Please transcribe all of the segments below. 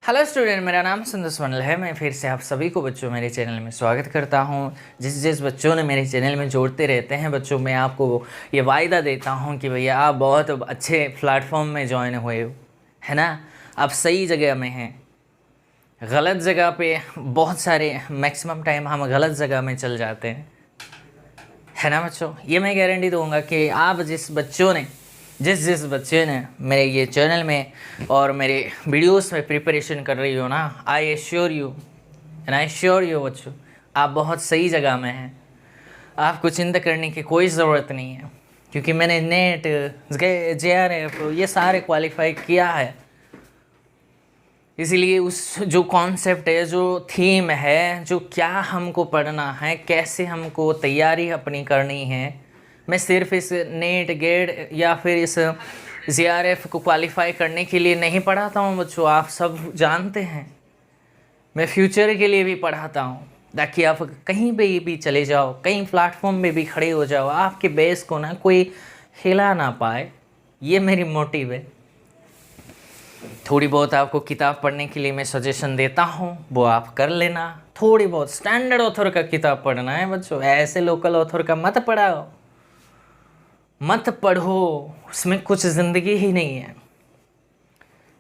Hello student, मेरा नाम संतोष मंडल है। मैं फिर से आप सभी को बच्चों मेरे चैनल में स्वागत करता हूं। जिस बच्चों ने मेरे चैनल में जोड़ते रहते हैं बच्चों, मैं आपको ये वायदा देता हूं कि भैया आप बहुत अच्छे प्लेटफॉर्म में ज्वाइन हुए हो, है ना। आप सही जगह में हैं। गलत जगह पे बहुत सारे मैक्सिमम टाइम हम गलत जगह में चल जाते हैं, है ना बच्चों। ये मैं गारंटी दूंगा कि आप जिस बच्चे ने मेरे ये चैनल में और मेरे वीडियोस में प्रिपरेशन कर रही हो ना, आई एश्योर यू बच्चों, आप बहुत सही जगह में हैं। आपको चिंता करने की कोई ज़रूरत नहीं है, क्योंकि मैंने नेट JRF ये सारे क्वालिफाई किया है। इसीलिए उस जो कॉन्सेप्ट है, जो थीम है, जो क्या हमको पढ़ना है, कैसे हमको तैयारी अपनी करनी है, मैं सिर्फ इस नेट गेट या फिर इस JRF को क्वालिफाई करने के लिए नहीं पढ़ाता हूँ बच्चों। आप सब जानते हैं मैं फ्यूचर के लिए भी पढ़ाता हूँ, ताकि आप कहीं पे भी चले जाओ, कहीं प्लेटफॉर्म पे भी खड़े हो जाओ, आपके बेस को ना कोई हिला ना पाए। ये मेरी मोटिव है। थोड़ी बहुत आपको किताब पढ़ने के लिए मैं सजेशन देता हूँ, वो आप कर लेना। थोड़ी बहुत स्टैंडर्ड ऑथर का किताब पढ़ना है बच्चों, ऐसे लोकल ऑथर का मत पढ़ो, उसमें कुछ ज़िंदगी ही नहीं है।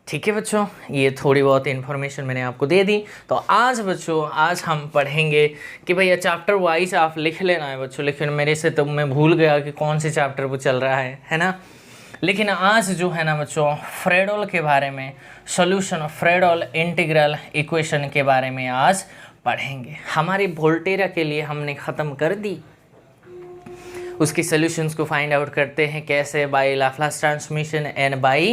ठीक है बच्चों, ये थोड़ी बहुत इन्फॉर्मेशन मैंने आपको दे दी। तो आज बच्चों, आज हम पढ़ेंगे कि भैया चैप्टर वाइज आप लिख लेना है बच्चों। लेकिन मेरे से तो मैं भूल गया कि कौन से चैप्टर वो चल रहा है ना। लेकिन आज जो है ना बच्चों, फ्रेडोल के बारे में, सॉल्यूशन ऑफ फ्रेडोल इंटीग्रल इक्वेशन के बारे में आज पढ़ेंगे। हमारी वोल्टेरा के लिए हमने ख़त्म कर दी, उसकी सॉल्यूशंस को फाइंड आउट करते हैं कैसे, by Laplace transformation and by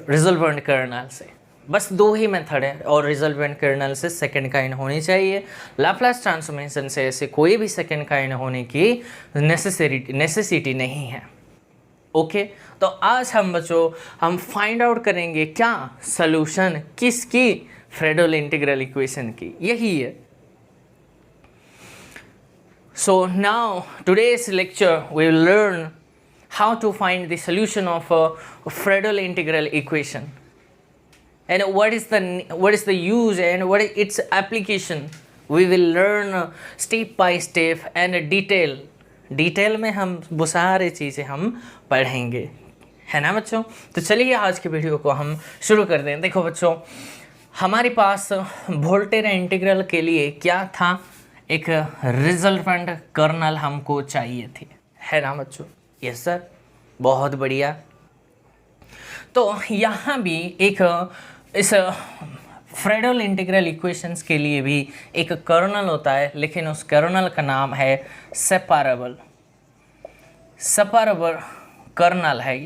resolvent kernel से। बस दो ही मेथड है, और रिजल्वेंट कर्नल से सेकंड काइंड होनी चाहिए। लाप्लास ट्रांसफॉर्मेशन से ऐसे कोई भी सेकंड काइंड होने की नेसेसिटी नहीं है। ओके, तो आज हम बच्चों हम फाइंड आउट करेंगे क्या, सॉल्यूशन किसकी, फ्रेडोल इंटीग्रल इक्वेशन की, यही है। So now today's lecture we will learn how to find the solution of a Fredol integral equation, and what is the use and what is its application. We will learn step by step and detail में हम वो सारे चीज़ें हम पढ़ेंगे, है ना बच्चों। तो चलिए आज के वीडियो को हम शुरू कर दें। देखो बच्चों, हमारे पास वोल्टेरा इंटीग्रल के लिए क्या था, एक रिजल्टेंट कर्नल हमको चाहिए थी, है ना बच्चों। यस सर, बहुत बढ़िया। तो यहाँ भी एक इस फ्रेडोल इंटीग्रल इक्वेशंस के लिए भी एक कर्नल होता है, लेकिन उस कर्नल का नाम है सेपरेबल कर्नल है।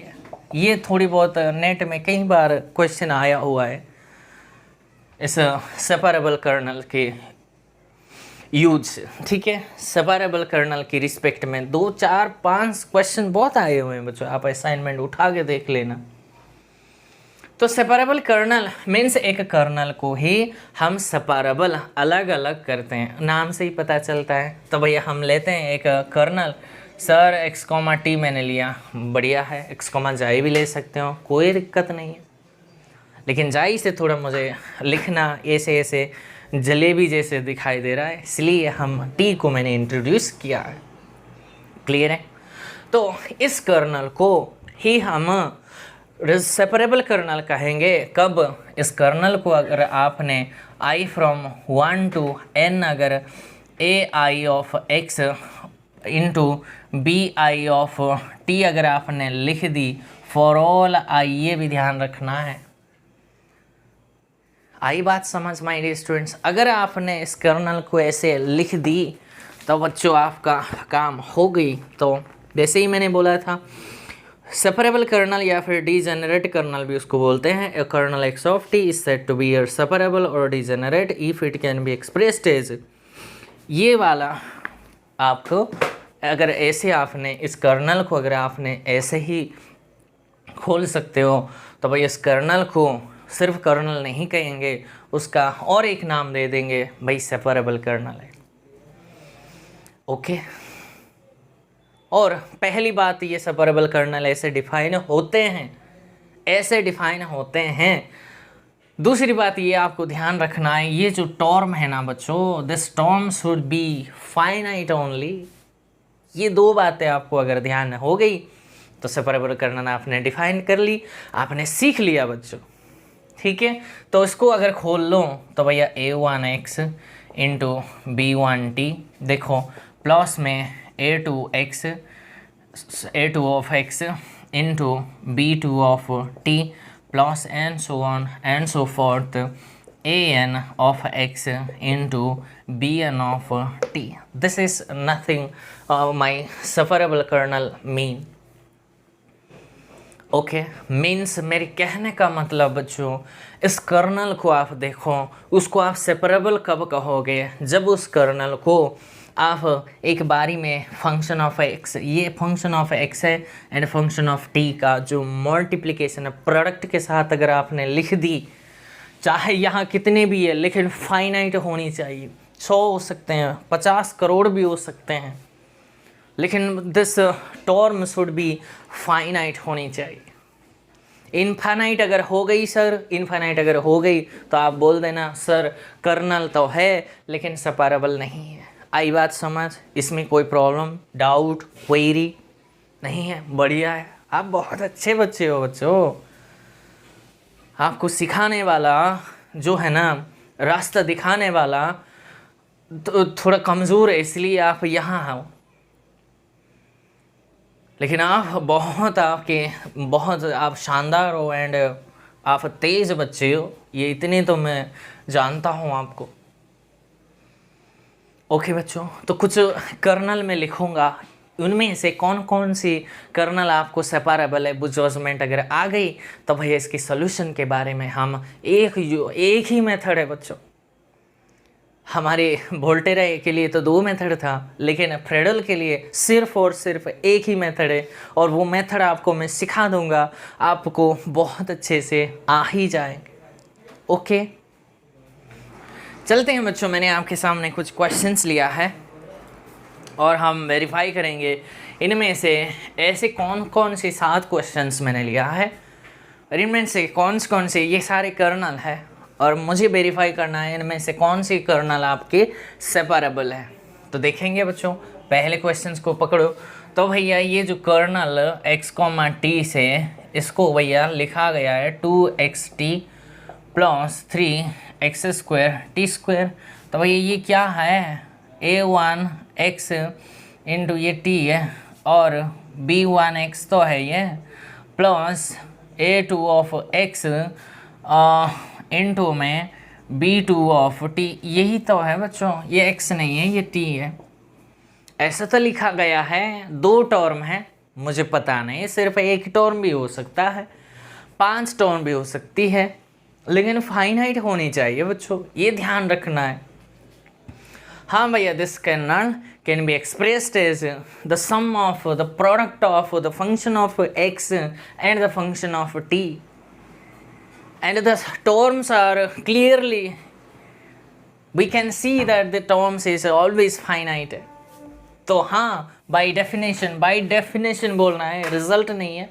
ये थोड़ी बहुत नेट में कई बार क्वेश्चन आया हुआ है इस सेपरेबल कर्नल के यूज से। ठीक है, सेपरेबल कर्नल की रिस्पेक्ट में 2, 4, 5 क्वेश्चन बहुत आए हुए हैं बच्चों, आप असाइनमेंट उठा के देख लेना। तो सेपरेबल कर्नल मीन्स एक कर्नल को ही हम सेपरेबल अलग अलग करते हैं, नाम से ही पता चलता है। तो भैया हम लेते हैं एक कर्नल, सर x, मैंने लिया, बढ़िया है। x, भी ले सकते हो, कोई दिक्कत नहीं है। लेकिन जाई से थोड़ा मुझे लिखना ऐसे जलेबी जैसे दिखाई दे रहा है, इसलिए हम टी को मैंने इंट्रोड्यूस किया है। क्लियर है। तो इस कर्नल को ही हम सेपरेबल कर्नल कहेंगे कब, इस कर्नल को अगर आपने i from 1 to n अगर ai of x into bi of t अगर आपने लिख दी फॉर ऑल i, ये भी ध्यान रखना है। आई बात समझ माय डियर स्टूडेंट्स। अगर आपने इस कर्नल को ऐसे लिख दी तो बच्चों आपका काम हो गई। तो जैसे ही मैंने बोला था, सेपरेबल कर्नल या फिर डीजेनरेट कर्नल भी उसको बोलते हैं। A kernel x of t is said to be separable और degenerate if it can be expressed as, ये वाला आपको अगर ऐसे आपने इस कर्नल को अगर आपने ऐसे ही खोल सकते हो, तो भाई इस कर्नल को सिर्फ कर्नल नहीं कहेंगे, उसका और एक नाम दे देंगे, भाई सेपरेबल कर्नल है। ओके, और पहली बात, ये सेपरेबल कर्नल ऐसे डिफाइन होते हैं दूसरी बात ये आपको ध्यान रखना है, ये जो टर्म है ना बच्चों, this term should be finite only. ये दो बातें आपको अगर ध्यान हो गई तो सेपरेबल कर्नल आपने डिफाइन कर ली, आपने सीख लिया बच्चों, ठीक है। तो इसको अगर खोल लो तो भैया a1x इंटू b1t, देखो प्लस में a2 of x into b2 of t plus and so on and so fourth an of x into bn of t. This is nothing my separable kernel mean. Okay means मेरे कहने का मतलब बच्चों, इस colonel को आप देखो, उसको आप सेपरेबल कब कहोगे, जब उस कर्नल को आप एक बारी में फंक्शन ऑफ एक्स, ये फंक्शन ऑफ एक्स है एंड फंक्शन ऑफ टी का जो मल्टीप्लिकेशन है प्रोडक्ट के साथ अगर आपने लिख दी, चाहे यहाँ कितने भी है लेकिन फाइनाइट होनी चाहिए। 100 हो सकते हैं, 50 करोड़ भी हो सकते हैं, लेकिन this term should be finite होनी चाहिए। इनफाइनाइट अगर हो गई सर, इनफाइनाइट अगर हो गई तो आप बोल देना सर कर्नल तो है लेकिन सेपरेबल नहीं है। आई बात समझ, इसमें कोई प्रॉब्लम, डाउट, क्वेरी नहीं है? बढ़िया है, आप बहुत अच्छे बच्चे हो बच्चों। आपको सिखाने वाला जो है ना, रास्ता दिखाने वाला तो थोड़ा कमज़ोर है, इसलिए आप यहाँ हो, लेकिन आप बहुत आप शानदार हो एंड आप तेज़ बच्चे हो, ये इतने तो मैं जानता हूँ आपको। ओके बच्चों, तो कुछ कर्नल में लिखूँगा, उनमें से कौन कौन सी कर्नल आपको सेपरेबल है, जजमेंट अगर आ गई तो भैया इसकी सोल्यूशन के बारे में हम एक ही मेथड है बच्चों। हमारे वोल्टेरा के लिए तो 2 मेथड था, लेकिन फ्रेडल के लिए सिर्फ और सिर्फ एक ही मेथड है, और वो मेथड आपको मैं सिखा दूंगा, आपको बहुत अच्छे से आ ही जाएंगे। ओके चलते हैं बच्चों, मैंने आपके सामने कुछ क्वेश्चंस लिया है और हम वेरीफाई करेंगे इनमें से ऐसे कौन कौन से 7 क्वेश्चंस मैंने लिया है और इनमें से कौन से ये सारे कर्नल है, और मुझे वेरीफाई करना है इनमें से कौन सी कर्नल आपके सेपरेबल है। तो देखेंगे बच्चों, पहले क्वेश्चंस को पकड़ो। तो भैया ये जो कर्नल x, t से इसको भैया लिखा गया है 2xt प्लस 3x² t²। तो भैया ये क्या है, a1x इंटू ये t है और b1x तो है ये, plus a2 of x into में b2 ऑफ t, यही तो है बच्चों, ये x नहीं है ये t है। ऐसा तो लिखा गया है, 2 टर्म है, मुझे पता नहीं सिर्फ एक टर्म भी हो सकता है, 5 टर्म भी हो सकती है, लेकिन फाइनाइट होनी चाहिए बच्चों, ये ध्यान रखना है। हाँ भैया, this kernel can be expressed as the sum of the product of the function of x and the function of t, and the terms are clearly, we can see that the terms is always finite। तो हाँ, by definition बोलना है, result नहीं है।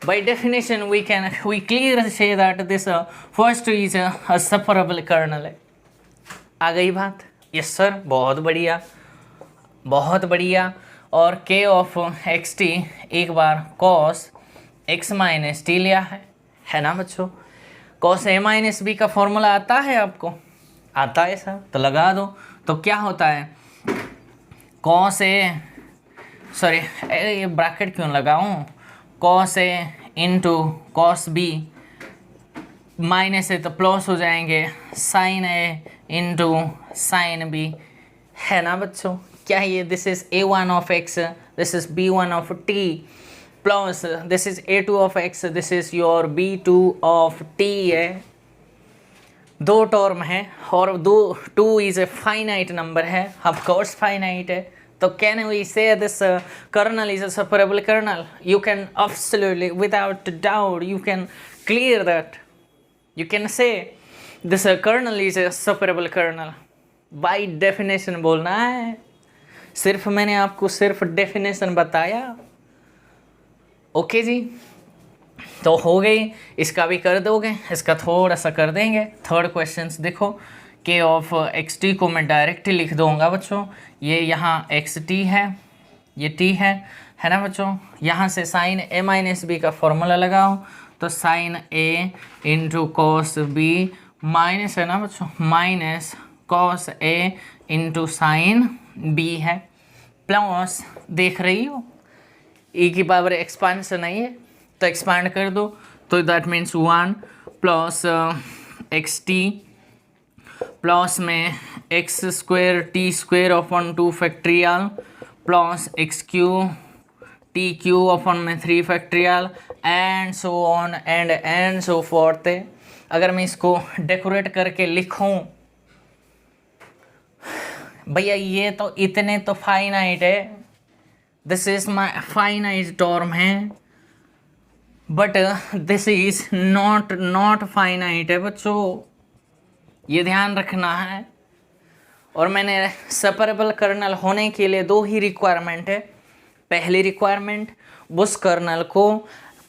by definition we clearly say that this first is a separable kernel है। आ गई बात? Yes sir, बहुत बढ़िया बहुत बढ़िया। और k ऑफ xt एक बार cos x माइनस टी लिया है ना बच्चों। cos a माइनस बी का फॉर्मूला आता है आपको? आता है सर, तो लगा दो। तो क्या होता है, cos a, सॉरी ये ब्रैकेट क्यों लगाऊं, cos a into cos b minus है तो प्लस हो जाएंगे sin a into sin b, है ना बच्चों। क्या ये, this is a1 of x, this is b1 of t, plus this is a2 of x, this is your b2 of t है। 2 टर्म है और 2 इज ए फाइनाइट नंबर है, of course finite है। तो कैन वी से this kernel is a separable kernel? You can absolutely without doubt you can clear that, you can say this kernel is a separable kernel. By definition बोलना है, सिर्फ मैंने आपको सिर्फ definition बताया। ओके जी, तो हो गई, इसका भी कर दोगे, इसका थोड़ा सा कर देंगे। थर्ड क्वेश्चन देखो, के ऑफ एक्स टी को मैं डायरेक्ट लिख दूंगा बच्चों। ये यहाँ एक्स टी है, ये टी है ना बच्चों। यहाँ से साइन ए माइनस बी का फॉर्मूला लगाओ, तो साइन ए इंटू कॉस बी माइनस, है ना बच्चों, minus cos A into sine B है, प्लस देख रही हो ई की पावर एक्सपांशन आई है, तो एक्सपांड कर दो, तो that means 1 plus x t plus में x square t square upon 2 factorial plus x cube t cube upon में 3 factorial and so on and so forth. अगर मैं इसको डेकोरेट करके लिखूं भैया, ये तो इतने तो फाइनाइट है, this is my finite term है, but this is not finite है बच्चों, ये ध्यान रखना है। और मैंने सेपरेबल कर्नल होने के लिए 2 ही रिक्वायरमेंट है। पहली रिक्वायरमेंट, उस कर्नल को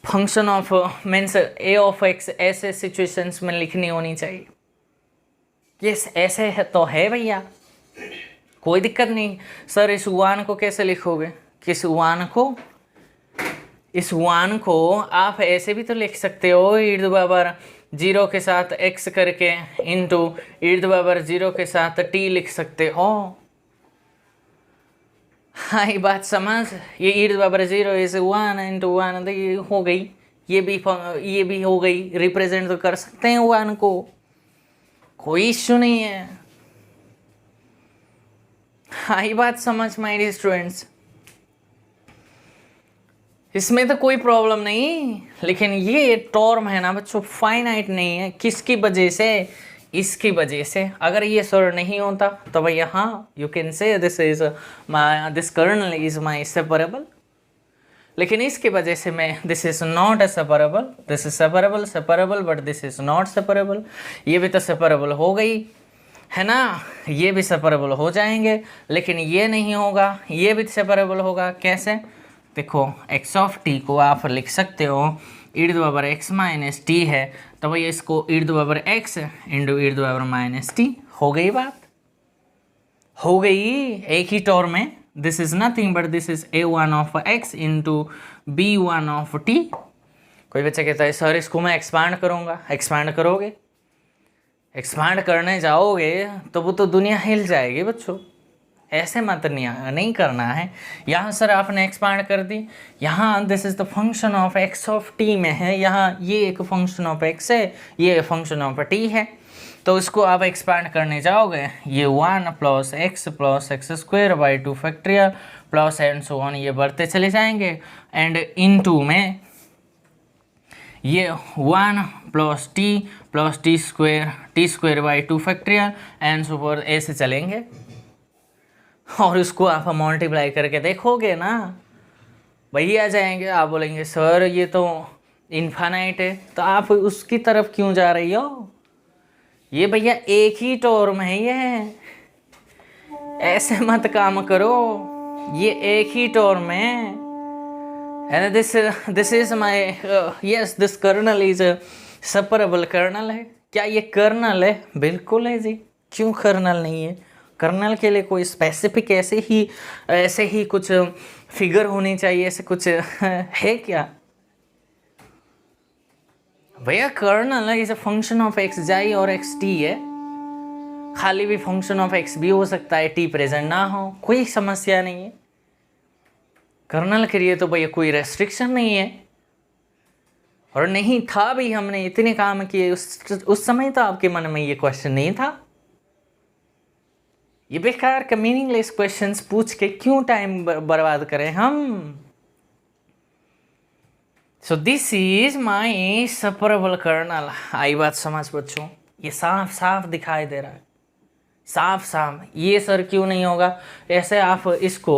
function of means A of x ऐसे सिचुएशंस में लिखनी होनी चाहिए। यस, ऐसे है तो है भैया, कोई दिक्कत नहीं। सर इस वन को कैसे लिखोगे? किस वन को? इस वन को आप ऐसे भी तो लिख सकते हो, ईद बराबर 0 के साथ x करके इंटू ईद बराबर 0 के साथ t लिख सकते हो। हाँ, ये बात समझ। ये ईद बराबर 0 इस 1 इंटू 1 ये हो गई, ये भी हो गई, रिप्रेजेंट तो कर सकते हैं 1 को, कोई इश्यू नहीं है। हाँ, ये बात समझ माय डियर स्टूडेंट्स, इसमें तो कोई प्रॉब्लम नहीं। लेकिन ये टर्म है ना बच्चों, फाइनाइट नहीं है। किसकी वजह से? इसकी वजह से। अगर ये सर नहीं होता तो भैया हाँ, you can say this kernel is my separable, लेकिन इसकी वजह से मैं this is not a separable, this is separable but this is not separable. ये भी तो सेपरेबल हो गई है ना, ये भी सेपरेबल हो जाएंगे, लेकिन ये नहीं होगा, ये भी सेपरेबल होगा। कैसे? देखो, x ऑफ t को आप लिख सकते हो ईद बराबर x माइनस टी है, तो भैया इसको ईद बराबर x इंटू ईद बराबर माइनस टी। हो गई बात, हो गई, एक ही टर्म में। This is nothing but this is a1 of x into b1 of t। कोई बच्चा कहता है सर इसको मैं एक्सपांड करूँगा, एक्सपांड करोगे, एक्सपांड करने जाओगे तो वो तो दुनिया हिल जाएगी बच्चों, ऐसे मत नहीं करना है। यहाँ सर आपने एक्सपांड कर दी, यहाँ this is the function of x of T में है, यहाँ ये एक फंक्शन ऑफ एक्स है, ये फंक्शन ऑफ टी है, तो इसको आप एक्सपांड करने जाओगे, ये 1 plus x square by 2 factorial plus and so on, ये बढ़ते चले जाएंगे। एंड इनटू में ये 1 plus T square by 2 factorial and so for, ऐसे चलेंगे। और उसको आप मल्टीप्लाई करके देखोगे ना, वही आ जाएंगे। आप बोलेंगे सर ये तो इन्फानाइट है, तो आप उसकी तरफ क्यों जा रही हो? ये भैया एक ही टर्म है, ये ऐसे मत काम करो, ये एक ही टर्म है। And this is my yes, this kernel is separable kernel है। क्या ये कर्नल है? बिल्कुल है जी, क्यों कर्नल नहीं है? कर्नल के लिए कोई स्पेसिफिक ऐसे ही कुछ फिगर होनी चाहिए, ऐसे कुछ है क्या भैया? Kernel is a function of x xi और एक्स टी है, खाली भी फंक्शन ऑफ एक्स भी हो सकता है, टी प्रेजेंट ना हो, कोई समस्या नहीं है। कर्नल के लिए तो भैया कोई रेस्ट्रिक्शन नहीं है, और नहीं था भी, हमने इतने काम किए उस समय तो आपके मन में ये क्वेश्चन नहीं था। ये बेकार के मीनिंगलेस क्वेश्चंस पूछ के क्यों टाइम बर्बाद करें हम? So this is my separable kernel. आई बात समझ बच्चों? ये साफ साफ दिखाई दे रहा है, साफ साफ। ये सर क्यों नहीं होगा? ऐसे आप इसको,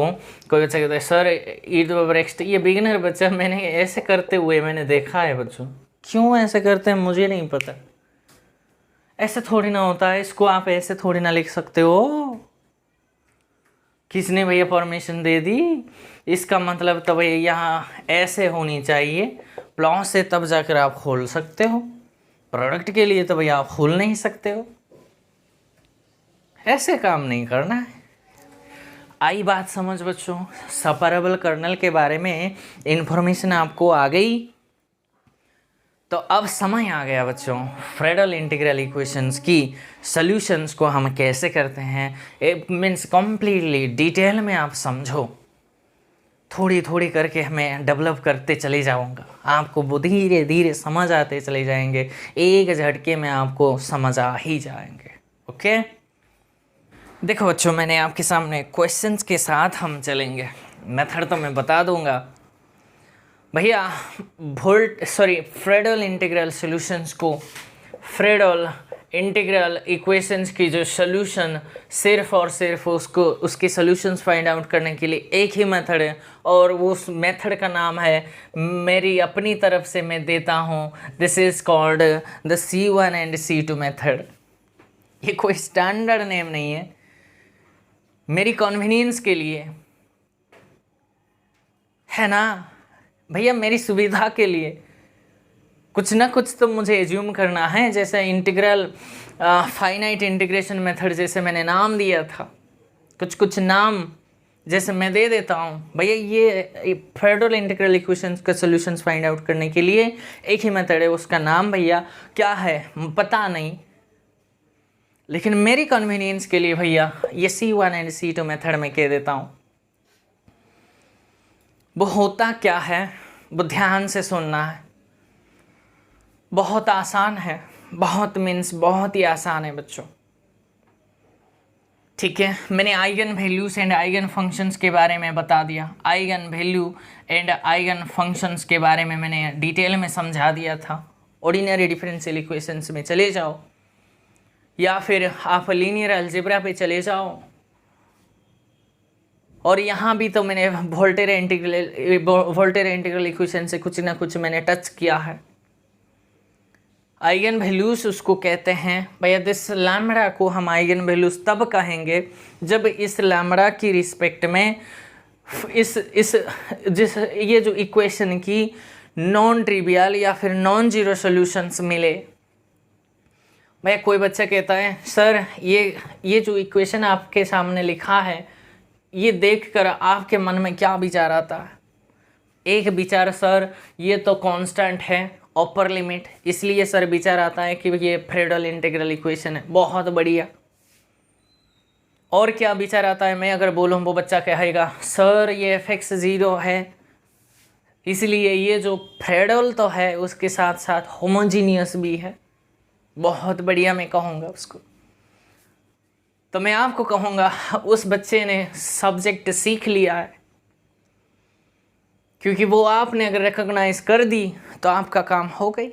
कोई बच्चा कहता है सर ईद बराबर एक्स, ये बिगिनर बच्चा, मैंने ऐसे करते हुए मैंने देखा है बच्चों। क्यों ऐसे करते हैं मुझे नहीं पता, ऐसे थोड़ी ना होता है, इसको आप ऐसे थोड़ी ना लिख सकते हो। किसने भैया परमिशन दे दी? इसका मतलब तो भैया यहाँ ऐसे होनी चाहिए, प्लॉट से तब जाकर आप खोल सकते हो, प्रोडक्ट के लिए तो भैया आप खोल नहीं सकते हो। ऐसे काम नहीं करना है। आई बात समझ बच्चों? सेपरेबल कर्नल के बारे में इंफॉर्मेशन आपको आ गई। तो अब समय आ गया बच्चों फ्रेडल इंटीग्रल इक्वेशंस की सॉल्यूशंस को हम कैसे करते हैं, इट मीन्स कम्प्लीटली डिटेल में आप समझो। थोड़ी थोड़ी करके मैं डेवलप करते चले जाऊंगा, आपको वो धीरे धीरे समझ आते चले जाएंगे, एक झटके में आपको समझ आ ही जाएंगे। ओके, देखो बच्चों, मैंने आपके सामने क्वेश्चंस के साथ हम चलेंगे। मेथड तो मैं बता दूंगा भैया। फ्रेडल इंटीग्रल सॉल्यूशंस को, फ्रेडल इंटीग्रल इक्वेशंस की जो सॉल्यूशन सिर्फ और सिर्फ उसके सॉल्यूशंस फाइंड आउट करने के लिए एक ही मेथड है, और वो उस मेथड का नाम है, मेरी अपनी तरफ से मैं देता हूँ, this is called the C1 and C2 method. ये कोई स्टैंडर्ड नेम नहीं है, मेरी कन्वीनियंस के लिए है ना भैया, मेरी सुविधा के लिए। कुछ ना कुछ तो मुझे एज्यूम करना है, जैसे इंटीग्रल फाइनाइट इंटीग्रेशन मेथड जैसे मैंने नाम दिया था, कुछ कुछ नाम जैसे मैं दे देता हूँ भैया। ये फ्रेडल इंटीग्रल इक्वेशंस का सॉल्यूशंस फाइंड आउट करने के लिए एक ही मेथड है, उसका नाम भैया क्या है पता नहीं, लेकिन मेरी कन्वीनियंस के लिए भैया ये C1 एंड C2 मेथड में कह देता हूँ। वो होता क्या है वो ध्यान से सुनना है। बहुत आसान है, बहुत मीन्स बहुत ही आसान है बच्चों। ठीक है, मैंने eigen values and eigen functions के बारे में बता दिया। Eigen value and eigen functions के बारे में मैंने डिटेल में समझा दिया था। ऑर्डिनरी डिफरेंशियल इक्वेशंस में चले जाओ, या फिर आप लीनियर अलजेब्रा पे चले जाओ, और यहाँ भी तो मैंने वोल्टेयर इंटीग्रल इक्वेशन से कुछ ना कुछ मैंने टच किया है। आइगन वैल्यूज उसको कहते हैं भैया, दिस लैम्बडा को हम आइगन वैल्यूज तब कहेंगे जब इस लैम्बडा की रिस्पेक्ट में ये जो इक्वेशन की नॉन ट्रिवियल या फिर नॉन जीरो सॉल्यूशंस मिले। भैया कोई बच्चा कहता है सर ये जो इक्वेशन आपके सामने लिखा है, ये देखकर आपके मन में क्या विचार आता है? एक विचार, सर ये तो कांस्टेंट है, अपर लिमिट, इसलिए सर विचार आता है कि ये फ्रेडल इंटीग्रल इक्वेशन है। बहुत बढ़िया। और क्या विचार आता है? मैं अगर बोलूँ वो बच्चा कहेगा सर ये fx 0 है, इसलिए ये जो फ्रेडल तो है उसके साथ साथ होमोजीनियस भी है। बहुत बढ़िया, मैं कहूँगा उसको। तो मैं आपको कहूँगा उस बच्चे ने सब्जेक्ट सीख लिया है, क्योंकि वो आपने अगर रिकॉग्नाइज कर दी तो आपका काम हो गई।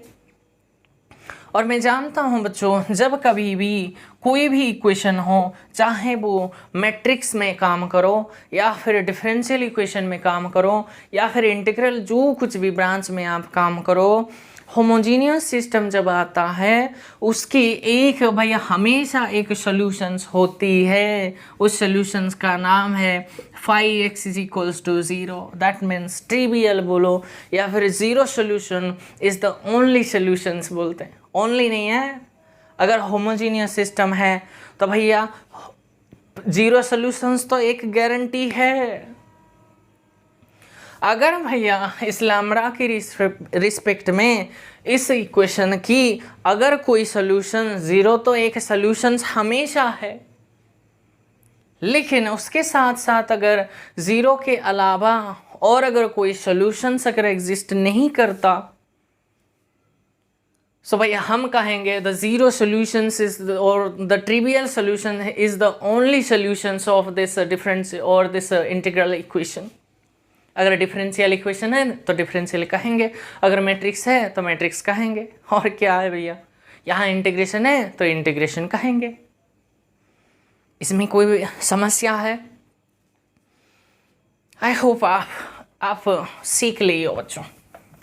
और मैं जानता हूँ बच्चों, जब कभी भी कोई भी इक्वेशन हो, चाहे वो मैट्रिक्स में काम करो या फिर डिफरेंशियल इक्वेशन में काम करो या फिर इंटीग्रल जो कुछ भी ब्रांच में आप काम करो, होमोजीनियस सिस्टम जब आता है उसकी एक भैया हमेशा एक सॉल्यूशंस होती है। उस सॉल्यूशंस का नाम है phi x = 0। That means trivial बोलो या फिर zero solution is the only solutions बोलते हैं। ओनली नहीं है, अगर होमोजीनियस सिस्टम है तो भैया जीरो सॉल्यूशंस तो एक गारंटी है। अगर भैया इस लैम्बडा की रिस्पेक्ट में इस इक्वेशन की अगर कोई सॉल्यूशन जीरो, तो एक सॉल्यूशंस हमेशा है, लेकिन उसके साथ साथ अगर जीरो के अलावा और अगर कोई सॉल्यूशंस अगर एग्जिस्ट नहीं करता, सो भैया हम कहेंगे द जीरो सॉल्यूशंस इज और the trivial solution is the only solutions of this difference और दिस इंटीग्रल इक्वेशन। अगर डिफरेंशियल इक्वेशन है तो डिफरेंशियल कहेंगे, अगर मैट्रिक्स है तो मैट्रिक्स कहेंगे, और क्या है भैया, यहाँ इंटीग्रेशन है तो इंटीग्रेशन कहेंगे। इसमें कोई भी समस्या है? आई होप आप सीख लिए हो बच्चों।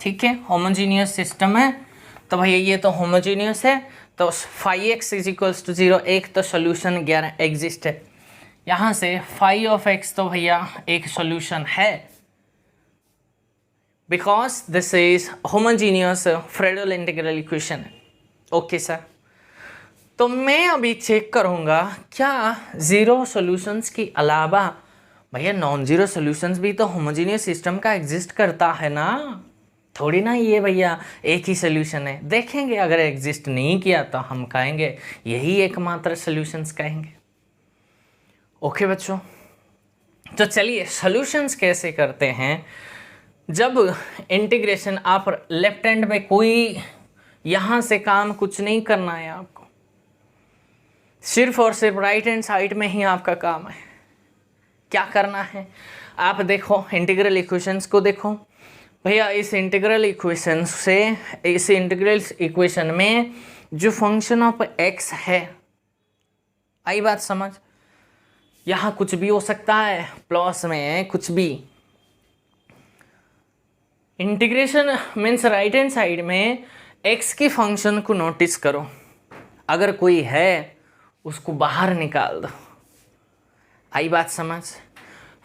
ठीक है, होमोजीनियस सिस्टम है तो भैया ये तो होमोजीनियस है, तो phi x = 0 एक तो सोल्यूशन एग्जिस्ट है, यहाँ से फाई ऑफ एक्स तो भैया एक सॉल्यूशन है, because this is homogeneous Friedel integral equation. Okay sir, तो मैं अभी चेक करूँगा क्या ज़ीरो सॉल्यूशंस के अलावा भैया नॉन ज़ीरो सॉल्यूशंस भी तो होमोजीनियस सिस्टम का एग्जिस्ट करता है ना, थोड़ी ना ये भैया एक ही सोल्यूशन है। देखेंगे अगर एग्जिस्ट नहीं किया तो हम कहेंगे यही एकमात्र सॉल्यूशंस कहेंगे। ओके बच्चों, तो चलिए सॉल्यूशंस कैसे करते हैं। जब इंटीग्रेशन आप लेफ्ट हैंड में कोई यहाँ से काम कुछ नहीं करना है आपको, सिर्फ और सिर्फ राइट हैंड साइड में ही आपका काम है। क्या करना है आप देखो, इंटीग्रल इक्वेशंस को देखो भैया। इस इंटीग्रल इक्वेशन से, इस इंटीग्रल इक्वेशन में जो फंक्शन ऑफ एक्स है, आई बात समझ, यहाँ कुछ भी हो सकता है, प्लस में कुछ भी। Integration means right hand side में एक्स के फंक्शन को नोटिस करो, अगर कोई है उसको बाहर निकाल दो। आई बात समझ,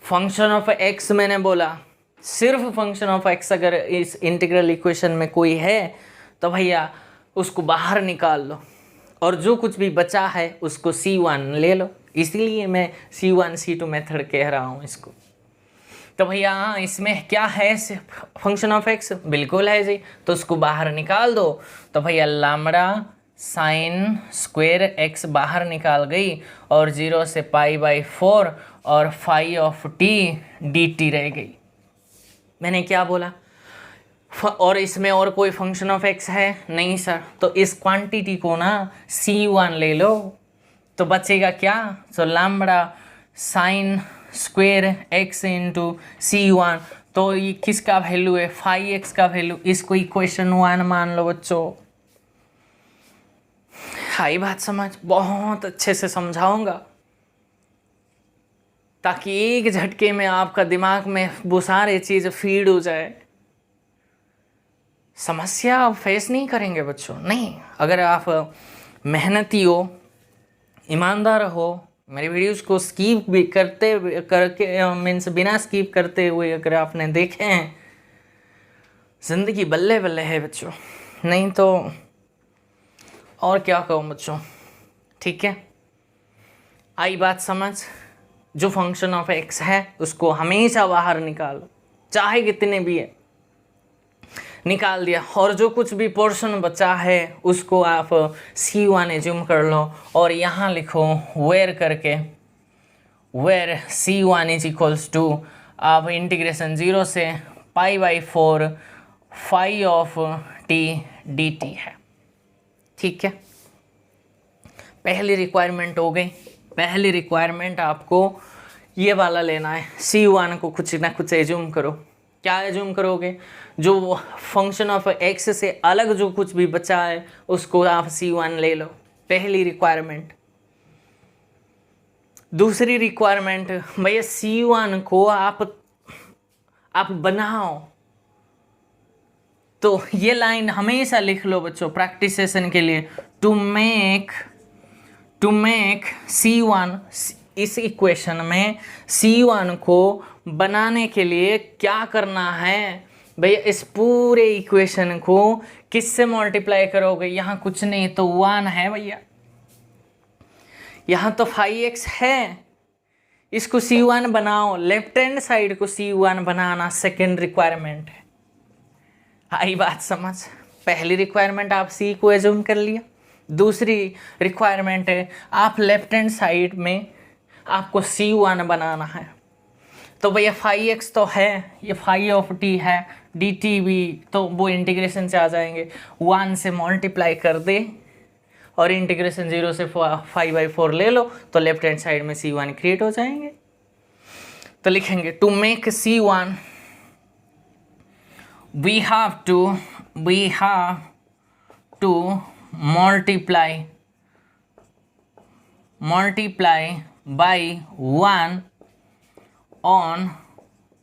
फंक्शन ऑफ एक्स मैंने बोला, सिर्फ फंक्शन ऑफ एक्स अगर इस इंटीग्रल इक्वेशन में कोई है तो भैया उसको बाहर निकाल लो, और जो कुछ भी बचा है उसको C1 ले लो। इसीलिए मैं C1 C2 मेथड कह रहा हूँ इसको। तो भैया हाँ, इसमें क्या है फंक्शन ऑफ एक्स, बिल्कुल है जी, तो उसको बाहर निकाल दो। तो भैया लैम्बडा साइन स्क्वायर एक्स बाहर निकाल गई, और 0 से π/4 और फाई ऑफ t dt रह गई। मैंने क्या बोला, और इसमें और कोई फंक्शन ऑफ एक्स है नहीं सर, तो इस क्वांटिटी को ना C1 ले लो, तो बचेगा क्या, तो lambda sign square x into C1, तो ये किसका वैल्यू है, फाई एक्स का वैल्यू। इसको इक्वेशन 1 मान लो बच्चों। हाई बात समझ, बहुत अच्छे से समझाऊंगा ताकि एक झटके में आपका दिमाग में वो सारे चीज़ फीड हो जाए। समस्या आप फेस नहीं करेंगे बच्चों, नहीं। अगर आप मेहनती हो, ईमानदार हो, मेरी वीडियोस को स्किप भी करके मीन्स बिना स्किप करते हुए अगर आपने देखे हैं, ज़िंदगी बल्ले बल्ले है बच्चों। नहीं तो और क्या कहूँ बच्चों, ठीक है। आई बात समझ, जो फंक्शन ऑफ एक्स है उसको हमेशा बाहर निकालो, चाहे कितने भी है, निकाल दिया। और जो कुछ भी पोर्शन बचा है उसको आप C1 एज्यूम कर लो, और यहाँ लिखो वेयर करके, where C1 is equals to, आप इंटीग्रेशन 0 से π/4 फाई ऑफ t dt है। ठीक है, पहली रिक्वायरमेंट हो गई। पहली रिक्वायरमेंट आपको ये वाला लेना है, C1 को कुछ ना कुछ एज्यूम करो। क्या एज्यूम करोगे, जो फंक्शन ऑफ एक्स से अलग जो कुछ भी बचा है उसको आप C1 ले लो, पहली रिक्वायरमेंट। दूसरी रिक्वायरमेंट भैया C1 को आप बनाओ, तो ये लाइन हमेशा लिख लो बच्चों प्रैक्टिस सेशन के लिए, टू मेक C1, इस इक्वेशन में C1 को बनाने के लिए क्या करना है भैया, इस पूरे इक्वेशन को किससे मल्टीप्लाई करोगे, यहाँ कुछ नहीं तो 1 है भैया, यहाँ तो फाई एक्स है, इसको C1 बनाओ। लेफ्ट हैंड साइड को C1 बनाना सेकेंड रिक्वायरमेंट है। आई बात समझ, पहली रिक्वायरमेंट आप C को एज्यूम कर लिया। दूसरी रिक्वायरमेंट है आप लेफ्ट हैंड साइड में आपको C1 बनाना है, तो भैया फाई एक्स तो है, ये फाई ऑफ t है, dt भी, तो वो इंटीग्रेशन से आ जाएंगे, 1 से मल्टीप्लाई कर दे और इंटीग्रेशन 0 से 5/4 ले लो, तो लेफ्ट हैंड साइड में C1 क्रिएट हो जाएंगे। तो लिखेंगे to make C1 we have to multiply by 1 on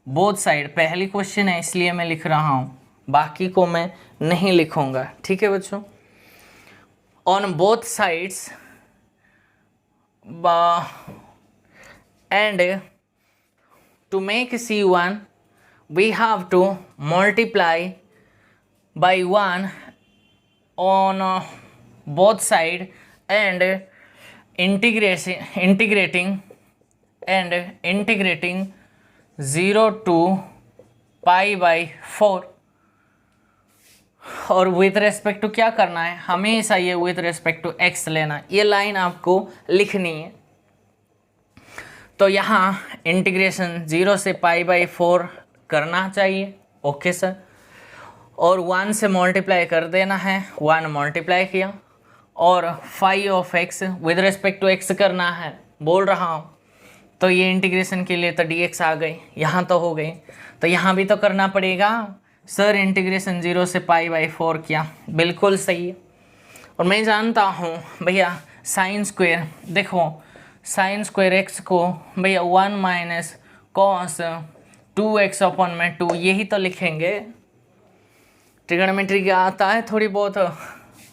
both side. पहली क्वेश्चन है इसलिए मैं लिख रहा हूँ, बाकी को मैं नहीं लिखूंगा, ठीक है बच्चों। On both sides and to make C1 we have to multiply by 1 on both side and integrating 0 to pi by 4, और विथ रेस्पेक्ट टू क्या करना है, हमेशा ये विथ रेस्पेक्ट टू एक्स लेना, ये लाइन आपको लिखनी है। तो यहाँ इंटीग्रेशन 0 से पाई बाई 4 करना चाहिए, ओके सर, और 1 से मल्टीप्लाई कर देना है, 1 मल्टीप्लाई किया, और phi of x with respect to x करना है, बोल रहा हूँ। तो ये इंटीग्रेशन के लिए तो dx आ गई, यहाँ तो हो गई, तो यहाँ भी तो करना पड़ेगा सर। इंटीग्रेशन 0 से पाई बाई 4 किया, बिल्कुल सही है। और मैं जानता हूँ भैया साइन स्क्वायर, देखो साइन स्क्वायर एक्स को भैया 1 माइनस कॉस 2x अपॉन में 2, यही तो लिखेंगे। ट्रिग्नोमेट्री का आता है थोड़ी बहुत,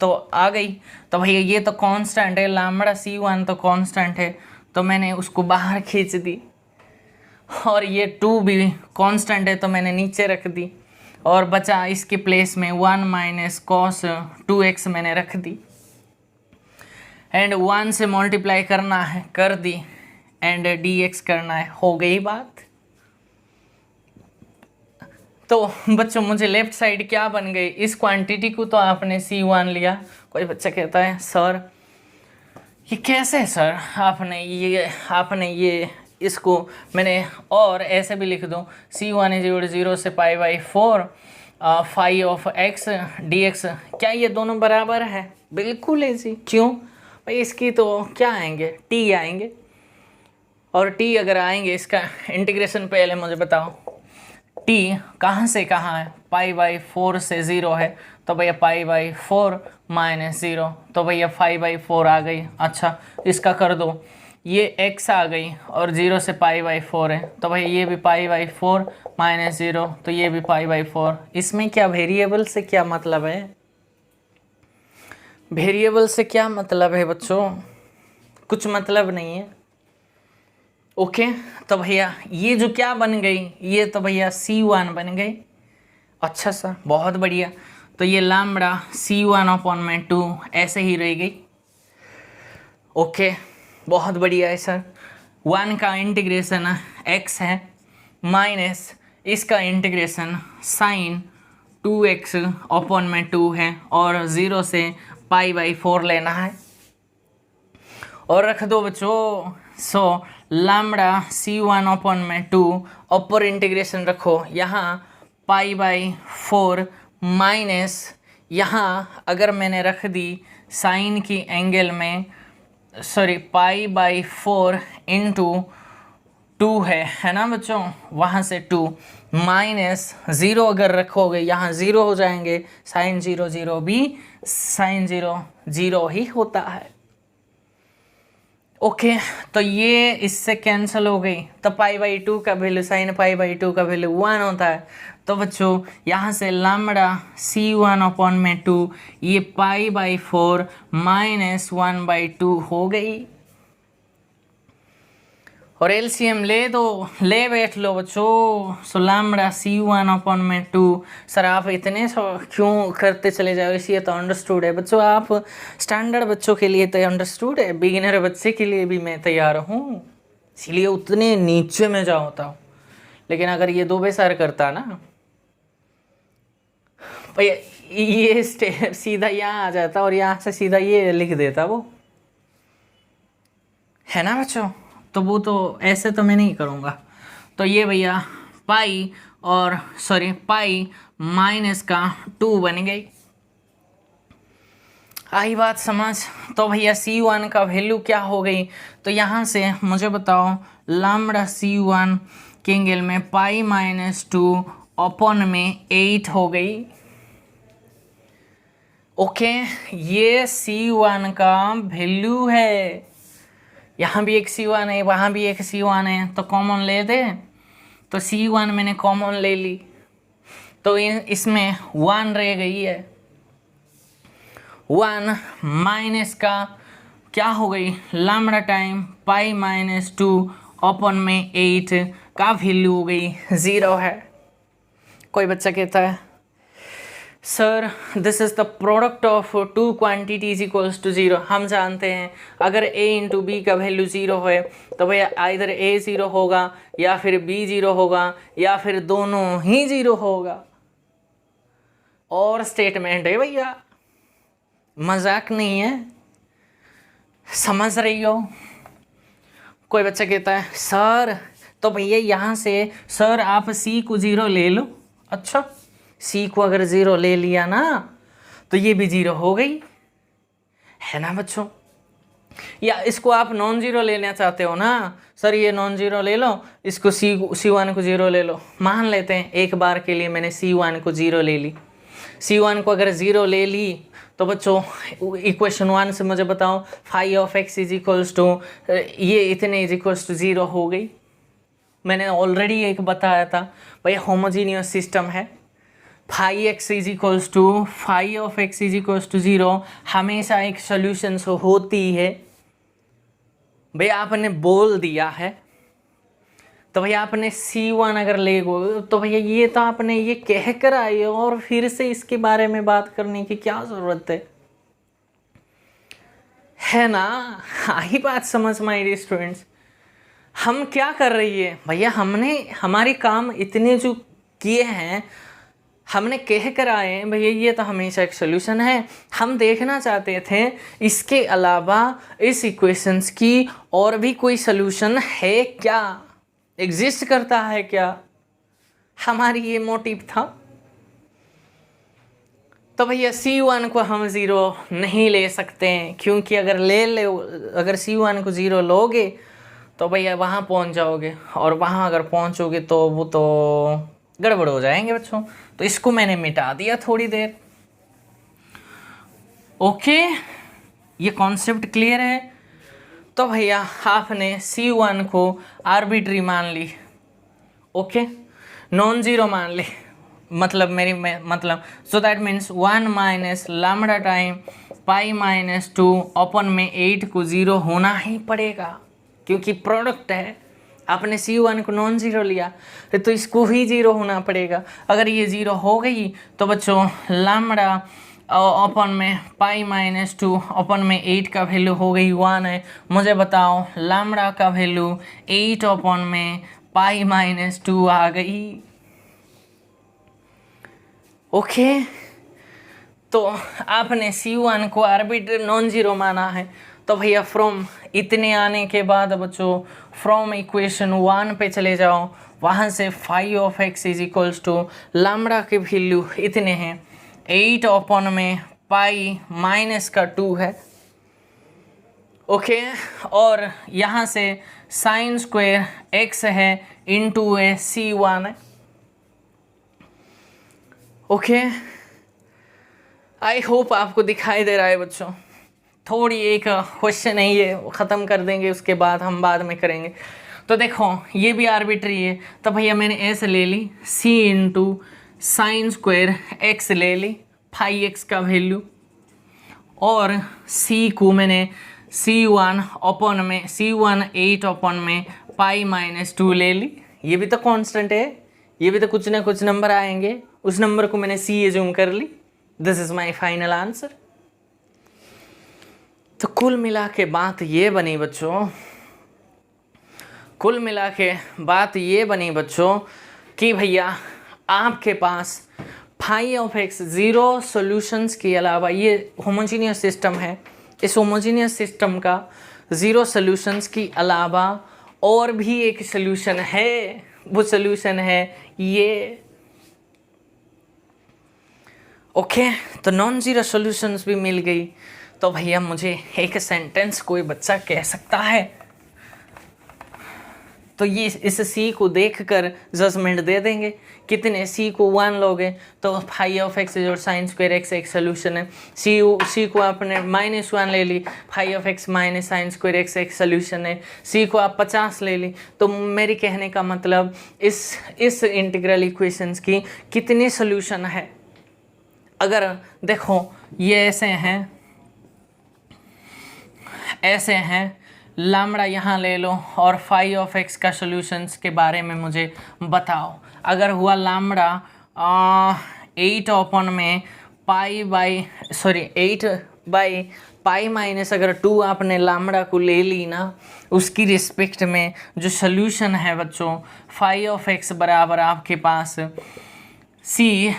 तो आ गई। तो भैया ये तो कांस्टेंट है, लैम्बडा C1 तो कांस्टेंट है, तो मैंने उसको बाहर खींच दी, और ये 2 भी कांस्टेंट है तो मैंने नीचे रख दी, और बचा इसके प्लेस में 1 माइनस कॉस 2x मैंने रख दी, एंड 1 से मल्टीप्लाई करना है, कर दी, एंड dx करना है, हो गई बात। तो बच्चों मुझे लेफ्ट साइड क्या बन गई, इस क्वांटिटी को तो आपने C1 लिया। कोई बच्चा कहता है सर ये कैसे सर, आपने ये इसको मैंने और ऐसे भी लिख दूँ, C1 इज 0 से pi by 4 phi of x dx, क्या ये दोनों बराबर है? बिल्कुल है जी। क्यों भाई, इसकी तो क्या आएंगे, t आएंगे, और t अगर आएंगे इसका इंटीग्रेशन पहले मुझे बताओ, t कहाँ से कहाँ है, पाई बाई 4 से 0 है, तो भैया पाई बाई 4 माइनस 0, तो भैया 5 बाई 4 आ गई। अच्छा इसका कर दो, ये x आ गई, और 0 से पाई बाई 4 है, तो भैया ये भी पाई बाई 4 माइनस 0, तो ये भी पाई बाई 4। इसमें क्या वेरिएबल से क्या मतलब है, वेरिएबल से क्या मतलब है बच्चों, कुछ मतलब नहीं है। ओके तो भैया ये जो क्या बन गई, ये तो भैया C1 बन गई। अच्छा सर बहुत बढ़िया, तो ये लैम्बडा C1 अपॉन में 2 ऐसे ही रह गई। ओके बहुत बढ़िया है सर। 1 का इंटीग्रेशन x है, माइनस इसका इंटीग्रेशन साइन 2x अपॉन में 2 है, और 0 से पाई बाई 4 लेना है, और रख दो बच्चों। सो लैम्बडा C1 अपॉन में 2 अपर इंटीग्रेशन रखो, यहाँ पाई बाई 4 माइनस, यहाँ अगर मैंने रख दी साइन की एंगल में, सॉरी पाई बाई 4 इंटू 2 है ना बच्चों, वहाँ से 2 माइनस 0 अगर रखोगे यहाँ 0 हो जाएंगे, साइन 0 0 भी साइन 0 0 ही होता है। ओके तो ये इससे कैंसिल हो गई, तो पाई बाई 2 का वैल्यू, साइन पाई बाई 2 का वैल्यू 1 होता है। तो बच्चों यहाँ से लैम्बडा C1 अपॉन में 2, ये पाई बाई 4 माइनस 1 बाई 2 हो गई, और एलसीएम ले दो, ले बैठ लो बच्चों। सो लैम्बडा C1 अपॉन में 2, सर आप इतने क्यों करते चले जाओ, इसलिए तो अंडरस्टूड है बच्चों, आप स्टैंडर्ड बच्चों के लिए तो अंडरस्टूड है, बिगिनर बच्चे के लिए भी मैं तैयार हूँ, इसीलिए उतने नीचे में जाओ होता हूँ। लेकिन अगर ये 2 सर करता ना भैया, ये स्टेप सीधा यहाँ आ जाता, और यहाँ से सीधा ये लिख देता वो, है ना बच्चों। तो वो तो ऐसे तो मैं नहीं करूँगा। तो ये भैया पाई और सॉरी पाई माइनस का 2 बन गई, आई बात समझ। तो भैया C1 का वैल्यू क्या हो गई, तो यहाँ से मुझे बताओ लैम्बडा C1 के एंगल में पाई माइनस 2 अपॉन में 8 हो गई। ओके ये C1 का वैल्यू है, यहाँ भी एक C1 है, वहाँ भी एक C1 है, तो कॉमन ले दे, तो C1 मैंने कॉमन ले ली, तो इसमें 1 रह गई है, 1 माइनस का क्या हो गई, lambda time pi minus 2 open में 8 का वैल्यू हो गई 0 है। कोई बच्चा कहता है sir this is the product of two quantity is equals to 0। हम जानते हैं अगर a इंटू बी का वैल्यू 0 है तो भैया आइदर a 0 होगा या फिर b 0 होगा या फिर दोनों ही 0 होगा। और स्टेटमेंट है भैया, मजाक नहीं है, समझ रही हो। कोई बच्चा कहता है सर तो भैया यहाँ से सर आप c को 0 ले लो। अच्छा c को अगर 0 ले लिया ना तो ये भी 0 हो गई है ना बच्चों। या इसको आप नॉन जीरो लेना चाहते हो ना, सर ये नॉन जीरो ले लो, इसको C1 को 0 ले लो। मान लेते हैं एक बार के लिए मैंने C1 को 0 ले ली। C1 को अगर 0 ले ली तो बच्चों इक्वेशन 1 से मुझे बताओ phi of x is equals to ये इतने इज इक्वल्स टू 0 हो गई। मैंने ऑलरेडी एक बताया था भैया होमोजीनियस सिस्टम है, phi x is equals to phi of x is equals to 0 हमेशा एक सोल्यूशन होती है। भैया आपने बोल दिया है तो भैया आपने C1 अगर ले गो तो भैया ये तो आपने ये कह कर आए और फिर से इसके बारे में बात करने की क्या ज़रूरत है ना। आई बात समझ माय डियर स्टूडेंट्स। हम क्या कर रही है भैया, हमने हमारे काम इतने जो किए हैं, हमने कह कर आए हैं भैया ये तो हमेशा एक सोल्यूशन है। हम देखना चाहते थे इसके अलावा इस इक्वेशंस की और भी कोई सोल्यूशन है क्या, एग्जिस्ट करता है क्या, हमारी ये मोटिव था। तो भैया C1 को हम 0 नहीं ले सकते हैं क्योंकि अगर C1 को 0 लोगे तो भैया वहाँ पहुँच जाओगे और वहाँ अगर पहुँचोगे तो वो तो गड़बड़ हो जाएंगे बच्चों। तो इसको मैंने मिटा दिया थोड़ी देर। ओके, ये कॉन्सेप्ट क्लियर है। तो भैया आपने C1 को आर्बिट्री मान ली, ओके, नॉन जीरो मान ली, मतलब so that means 1 minus lambda time pi minus 2 open में 8 को 0 होना ही पड़ेगा क्योंकि प्रोडक्ट है। आपने C1 को नॉन जीरो लिया तो इसको ही 0 होना पड़ेगा। अगर ये 0 हो गई तो बच्चों लैम्डा ओपन में पाई माइनस 2 ओपन में 8 का वैल्यू हो गई 1 है। मुझे बताओ लैम्डा का वैल्यू 8 ओपन में पाई माइनस 2 आ गई। ओके, तो आपने C1 को आर्बिट्ररी नॉन जीरो माना है। तो भैया फ्रॉम इतने आने के बाद बच्चों फ्रॉम इक्वेशन 1 पे चले जाओ, वहाँ से phi of x is equals to lambda के वैल्यू इतने हैं 8 ओपन में पाई माइनस का 2 है, ओके, और यहाँ से साइन स्क्वायर x है इंटू ए C1 है। ओके, आई होप आपको दिखाई दे रहा है बच्चों। थोड़ी एक क्वेश्चन है ये, ख़त्म कर देंगे, उसके बाद हम बाद में करेंगे। तो देखो ये भी आर्बिट्री है, तो भैया मैंने ऐसे ले ली c into sine square x ले ली फाई एक्स का वैल्यू, और c को मैंने C1 ओपन में C1 8 ओपन में पाई माइनस 2 ले ली। ये भी तो कांस्टेंट है, ये भी तो कुछ ना कुछ नंबर आएंगे, उस नंबर को मैंने c एज्यूम कर ली। This is my final answer. तो कुल मिला के बात ये बनी बच्चों, कुल मिला के बात ये बनी बच्चों कि भैया आपके पास फाई ऑफ एक्स 0 सॉल्यूशंस के अलावा, ये होमोजीनियस सिस्टम है, इस होमोजीनियस सिस्टम का 0 सॉल्यूशंस के अलावा और भी एक सॉल्यूशन है, वो सॉल्यूशन है ये। ओके, तो नॉन जीरो सॉल्यूशंस भी मिल गई। तो भैया मुझे एक सेंटेंस कोई बच्चा कह सकता है, तो ये इस C को देखकर जजमेंट दे देंगे। कितने C को 1 लोगे तो फाई ऑफ एक्स और साइन स्क्वायर एक्स एक सोल्यूशन है। C को आपने -1 ले ली, phi of x minus sine square x एक सोल्यूशन है। C को आप 50 ले ली, तो मेरे कहने का मतलब इस इंटीग्रल इक्वेशंस की कितने सोल्यूशन है। अगर देखो ये ऐसे हैं, लामड़ा यहाँ ले लो और फाई ऑफ एक्स का सोल्यूशंस के बारे में मुझे बताओ। अगर हुआ लामड़ा 8 में पाई बाई 8/पाई माइनस अगर 2 आपने लामड़ा को ले ली ना, उसकी रिस्पेक्ट में जो सोल्यूशन है बच्चों फाई ऑफ एक्स बराबर आपके पास सी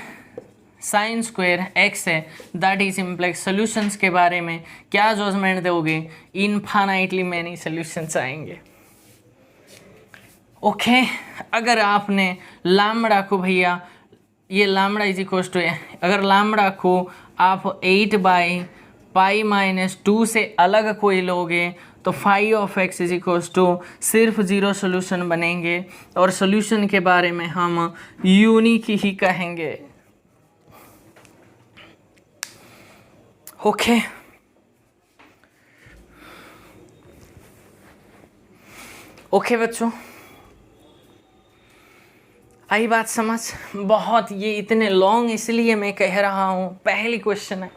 साइन स्क्वायर एक्स है। दैट इज इम्प्लाइज सोल्यूशंस के बारे में क्या जजमेंट दोगे? इनफाइनाइटली मैनी सोल्यूशंस आएंगे। ओके अगर आपने लामड़ा को भैया ये लामड़ा इज इक्वल टू अगर लामड़ा को आप 8/पाई माइनस 2 से अलग कोई लोगे तो phi of x is equal to सिर्फ 0 सोल्यूशन बनेंगे और सोल्यूशन के बारे में हम यूनिक ही कहेंगे। ओके ओके बच्चों, आई बात समझ? बहुत ये इतने लॉन्ग इसलिए मैं कह रहा हूँ, पहली क्वेश्चन है,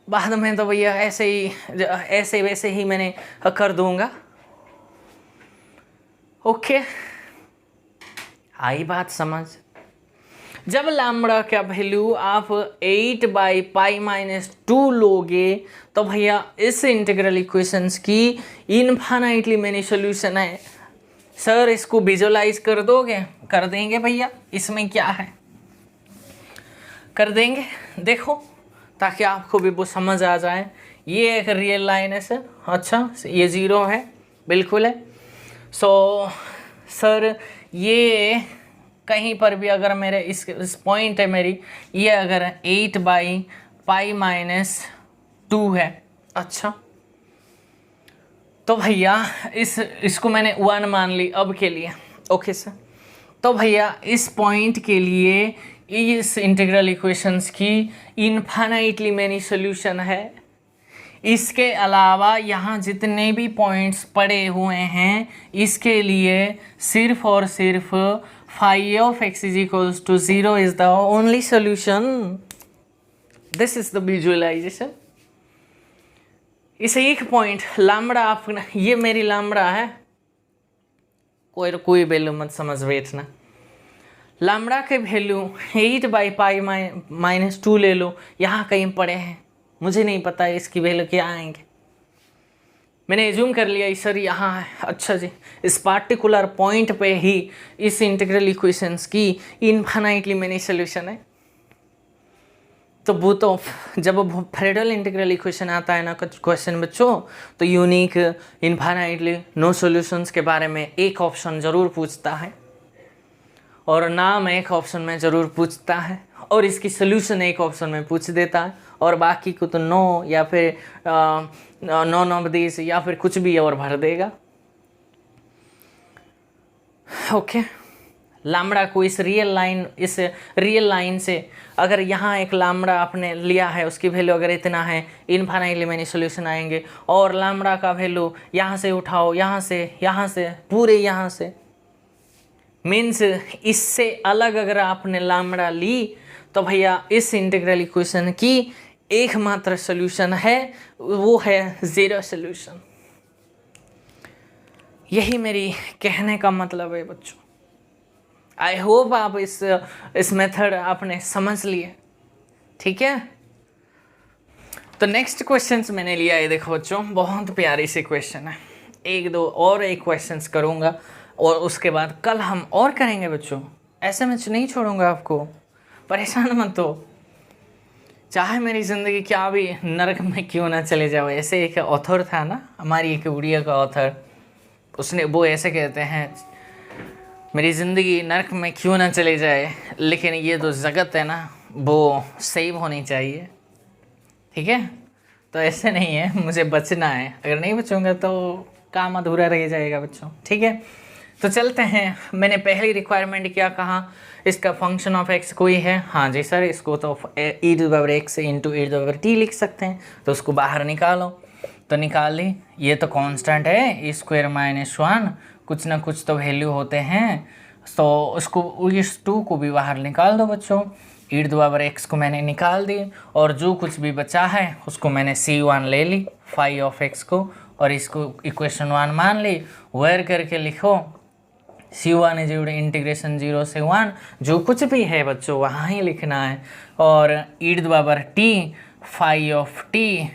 बाद में तो भैया ऐसे वैसे ही मैंने कर दूंगा। ओके आई बात समझ? जब लैम्बडा का वैल्यू आप 8/पाई माइनस 2 लोगे तो भैया इस इंटीग्रल इक्वेशंस की इनफाइनाइटली मैनी सोल्यूशन है। सर इसको विजुअलाइज कर दोगे? कर देंगे भैया, इसमें क्या है, कर देंगे। देखो ताकि आपको भी वो समझ आ जाए। ये एक रियल लाइन है सर, अच्छा ये 0 है, बिल्कुल है। सो सर ये कहीं पर भी अगर मेरे इस पॉइंट है मेरी, ये अगर 8/पाई माइनस 2 है, अच्छा तो भैया इसको मैंने 1 मान ली अब के लिए। ओके सर, तो भैया इस पॉइंट के लिए इस इंटीग्रल इक्वेशंस की इनफाइनाइटली मैनी सोल्यूशन है। इसके अलावा यहाँ जितने भी पॉइंट्स पड़े हुए हैं इसके लिए सिर्फ और सिर्फ phi of x is equals to 0 is the only solution. This is the visualization. इस एक पॉइंट लैम्बडा आप, ये मेरी लैम्बडा है, कोई वैल्यू मत समझ बैठना। लैम्बडा के वैल्यू 8/पाई माइनस 2 ले लो, यहाँ कहीं पड़े हैं, मुझे नहीं पता इसकी वैल्यू क्या आएंगे। मैंने एज्यूम कर लिया सर यहाँ है, अच्छा जी इस पार्टिकुलर पॉइंट पे ही इस इंटीग्रल इक्वेशंस की इनफाइनाइटली मैनी सोल्यूशन है। तो वो तो जब वो फ्रेडल इंटीग्रल इक्वेशन आता है ना कुछ क्वेश्चन बच्चों, तो यूनिक इनफाइनाइटली नो सॉल्यूशंस के बारे में एक ऑप्शन ज़रूर पूछता है और नाम एक ऑप्शन में ज़रूर पूछता है और इसकी सोल्यूशन एक ऑप्शन में पूछ देता है और बाकी को तो नो या फिर नॉन ऑफ दिस या फिर कुछ भी और भर देगा। ओके लैम्बडा को इस रियल लाइन से अगर यहाँ एक लैम्बडा आपने लिया है, उसकी वैल्यू अगर इतना है, इनफाइनाइटली मैनी सोल्यूशन आएंगे। और लैम्बडा का वैल्यू यहाँ से उठाओ, यहाँ से पूरे यहाँ से, मीन्स इससे अलग अगर आपने लैम्बडा ली तो भैया इस इंटीग्रल इक्वेशन की एकमात्र सोल्यूशन है, वो है 0 सोल्यूशन। यही मेरी कहने का मतलब है बच्चों। आई होप आप इस मेथड आपने समझ लिए, ठीक है। तो नेक्स्ट क्वेश्चंस मैंने लिया है, देखो बच्चों बहुत प्यारी सी क्वेश्चन है। एक क्वेश्चंस करूँगा और उसके बाद कल हम और करेंगे बच्चों, ऐसे में नहीं छोड़ूंगा आपको, परेशान मत हो। चाहे मेरी ज़िंदगी क्या भी नरक में क्यों ना चले जाओ। ऐसे एक ऑथर था ना, हमारी एक उड़िया का ऑथर, उसने वो ऐसे कहते हैं, मेरी ज़िंदगी नरक में क्यों ना चले जाए लेकिन ये जो जगत है ना वो सेव होनी चाहिए, ठीक है। तो ऐसे नहीं है, मुझे बचना है, अगर नहीं बचूंगा तो काम अधूरा रह जाएगा बच्चों, ठीक है। तो चलते हैं। मैंने पहली रिक्वायरमेंट क्या कहा, इसका फंक्शन ऑफ एक्स कोई है, हाँ जी सर, इसको तो e⁻x इंटू e⁻t लिख सकते हैं, तो उसको बाहर निकालो। तो निकाल ली, ये तो कांस्टेंट है e² - 1, कुछ ना कुछ तो वैल्यू होते हैं, तो उसको इस 2 को भी बाहर निकाल दो बच्चों। e⁻x को मैंने निकाल दी और जो कुछ भी बचा है उसको मैंने c1 ले ली फाई ऑफ एक्स को, और इसको इक्वेशन 1 मान ली, वेयर करके लिखो C1 इज इक्वल इंटीग्रेशन 0 से 1, जो कुछ भी है बच्चों वहाँ ही लिखना है, और e⁻t phi ऑफ t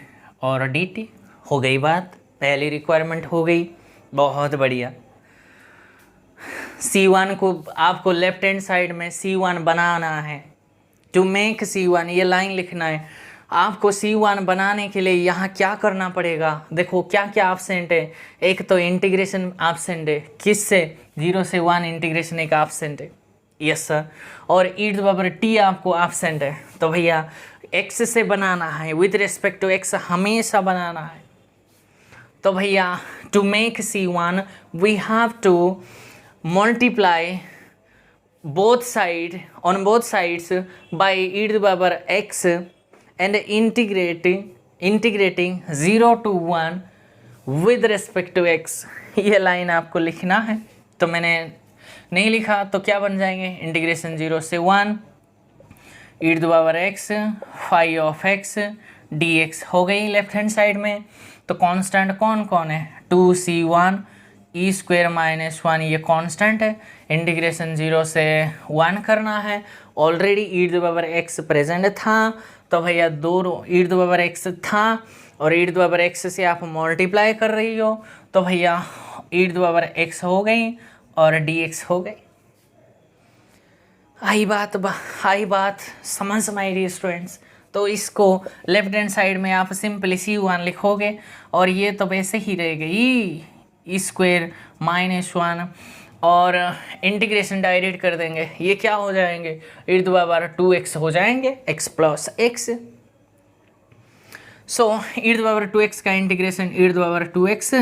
और dt। हो गई बात, पहली रिक्वायरमेंट हो गई, बहुत बढ़िया। C1 को आपको लेफ्ट हैंड साइड में C1 बनाना है, टू मेक C1 ये लाइन लिखना है। आपको C1 बनाने के लिए यहाँ क्या करना पड़ेगा, देखो क्या क्या एब्सेंट है, एक तो इंटीग्रेशन एब्सेंट है, किससे 0 से 1 इंटीग्रेशन एक एब्सेंट है, यस सर, और e⁻t आपको एब्सेंट है, तो भैया x से बनाना है, विथ रिस्पेक्ट टू x हमेशा बनाना है। तो भैया to make C1 we have to multiply both sides by e⁻x and integrating 0 to 1 with respect to x। ये लाइन आपको लिखना है, तो मैंने नहीं लिखा तो क्या बन जाएंगे, इंटीग्रेशन 0 से 1 e⁻x phi of x dx हो गई लेफ्ट हैंड साइड में। तो कांस्टेंट कौन कौन है, 2c1 e² - 1 ये कांस्टेंट है, इंटीग्रेशन 0 से 1 करना है, ऑलरेडी e⁻x प्रेजेंट था, तो भैया दो e⁻x था और e⁻x से आप मल्टीप्लाई कर रही हो, तो भैया e⁻x हो गई और dx हो गई। आई बात समझ माय डियर स्टूडेंट्स। तो इसको लेफ्ट हैंड साइड में आप सिंपली C1 लिखोगे और ये तो वैसे ही रह गई e² - 1 और इंटीग्रेशन डायरेक्ट कर देंगे, ये क्या हो जाएंगे e⁻2x हो जाएंगे, x प्लस x। सो e⁻2x का इंटीग्रेशन e⁻2x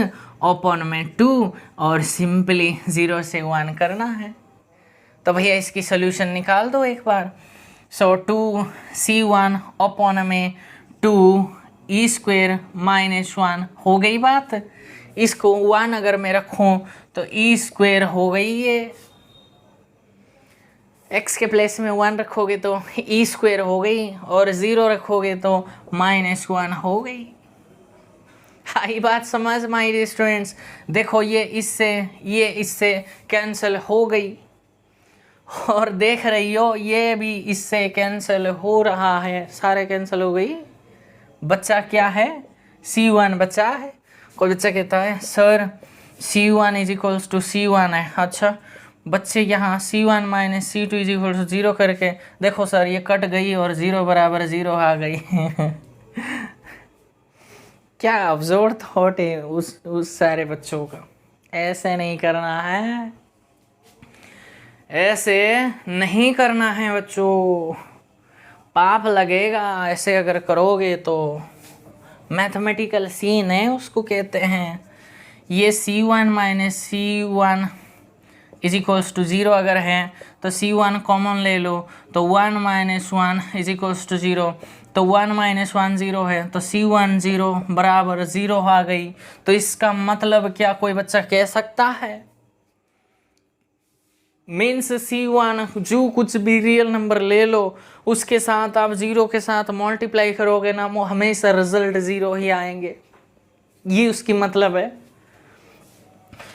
अपॉन में 2 और सिंपली 0 से 1 करना है। तो भैया इसकी सोल्यूशन निकाल दो एक बार। सो 2c1 अपॉन में 2 e² - 1 हो गई बात। इसको 1 अगर मैं रखूं तो e² हो गई, ये x के प्लेस में 1 रखोगे तो e² हो गई और 0 रखोगे तो -1 हो गई। आई बात समझ माय डियर स्टूडेंट्स। देखो ये इससे कैंसिल हो गई और देख रही हो ये भी इससे कैंसिल हो रहा है, सारे कैंसिल हो गई, बच्चा क्या है C1 बचा है। कोई बच्चा कहता है sir C1 is equals to C1 है, अच्छा बच्चे यहाँ C1 - C2 is equal to 0 करके देखो सर ये कट गई और 0 बराबर 0 आ गई क्या अब्जॉर्ब थॉट है उस सारे बच्चों का। ऐसे नहीं करना है, ऐसे नहीं करना है बच्चों, पाप लगेगा ऐसे अगर करोगे तो। मैथमेटिकल सीन है उसको कहते हैं। ये C1 - C1 is equals to 0 अगर है तो C1 कॉमन ले लो तो 1 - 1 इज इक्वल्स टू 0, तो 1 - 1 0 है तो C1 0 बराबर 0 आ गई। तो इसका मतलब क्या कोई बच्चा कह सकता है, मीन्स C1 जो कुछ भी रियल नंबर ले लो उसके साथ आप 0 के साथ मल्टीप्लाई करोगे ना, वो हमेशा रिजल्ट 0 ही आएंगे, ये उसकी मतलब है।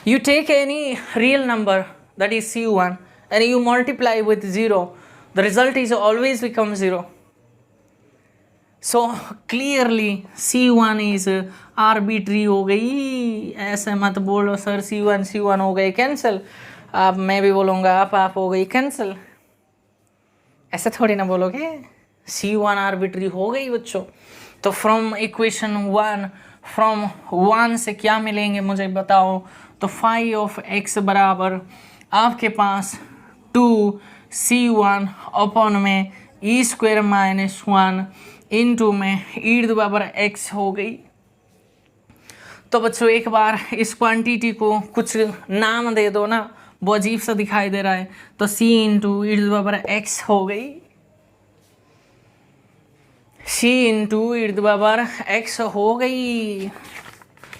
You take any real number that is C1 and you multiply with 0, the result is always become 0. So clearly C1 is arbitrary हो गई। ऐसे मत बोलो सर C1 हो गई कैंसिल, आप मैं भी बोलूँगा आप हो गई कैंसिल, ऐसे थोड़ी ना बोलोगे। C1 आर्बिट्री हो गई बच्चों। तो फ्रॉम इक्वेशन 1 से क्या मिलेंगे मुझे बताओ। तो फाई ऑफ x बराबर आपके पास 2c1 अपॉन में e² - 1 इंटू में e⁻x हो गई। तो बच्चों एक बार इस क्वांटिटी को कुछ नाम दे दो ना, वो अजीब सा दिखाई दे रहा है, तो c इंटू e⁻x हो गई, c इंटू e⁻x हो गई।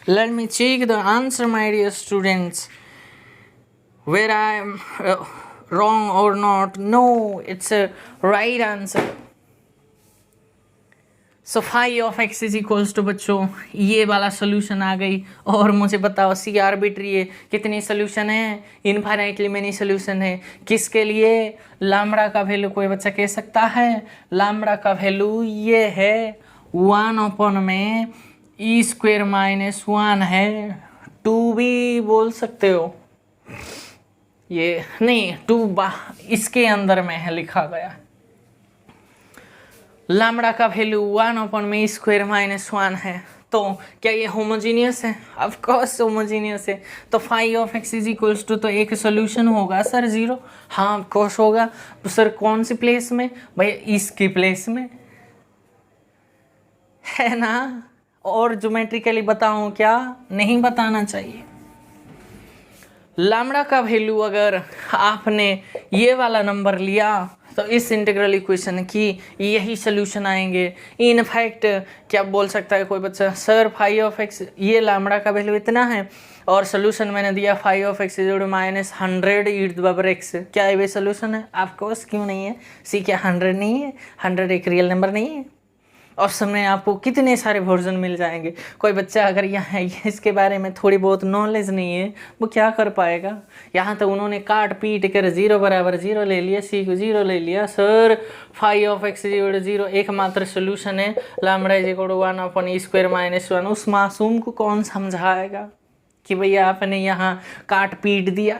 Let me check the answer my dear students, where I am wrong or not. No, it's a right answer. So phi of x is equals to बच्चों ये वाला solution आ गई। और मुझे बताओ सी आर्बिट्री है, कितनी सोल्यूशन है? इनफाइनाइटली मेनी सोल्यूशन है। किसके लिए? लैम्बडा का वैल्यू कोई बच्चा कह सकता है? लैम्बडा का वैल्यू ये है 1 में ई स्क्वेयर माइनस 1 है। 2 भी बोल सकते हो, ये नहीं 2 इसके अंदर में है लिखा गया। लैम्बडा का वैल्यू 1 में स्क्वायर माइनस 1 है। तो क्या ये होमोजीनियस है? ऑफ कोर्स होमोजीनियस है। तो phi of x is equals to, तो एक सोल्यूशन होगा सर 0। हाँ ऑफ कोर्स होगा। तो सर कौन सी प्लेस में? भाई इसकी प्लेस में, है ना? और ज्योमेट्रिकली बताऊं क्या? नहीं बताना चाहिए। लैम्बडा का वैल्यू अगर आपने ये वाला नंबर लिया तो इस इंटीग्रल इक्वेशन की यही सोल्यूशन आएंगे। इन फैक्ट क्या बोल सकता है कोई बच्चा? सर फाई ऑफ एक्स, ये लैम्बडा का वैल्यू इतना है और सोल्यूशन मैंने दिया phi of x is minus 100 e to the power x. क्या ये सोल्यूशन है? ऑफकोर्स क्यों नहीं है? सी क्या 100 नहीं है? 100 एक रियल नंबर नहीं है? ऑप्शन में आपको कितने सारे वर्जन मिल जाएंगे। कोई बच्चा अगर यहाँ इसके बारे में थोड़ी बहुत नॉलेज नहीं है वो क्या कर पाएगा? यहाँ तो उन्होंने काट पीट कर 0 बराबर 0 ले लिया, सी को 0 ले लिया। Sir phi of x is 0 एकमात्र सोल्यूशन है lambda is equal to 1 e square minus 1। उस मासूम को कौन समझाएगा कि भैया आपने यहाँ काट पीट दिया?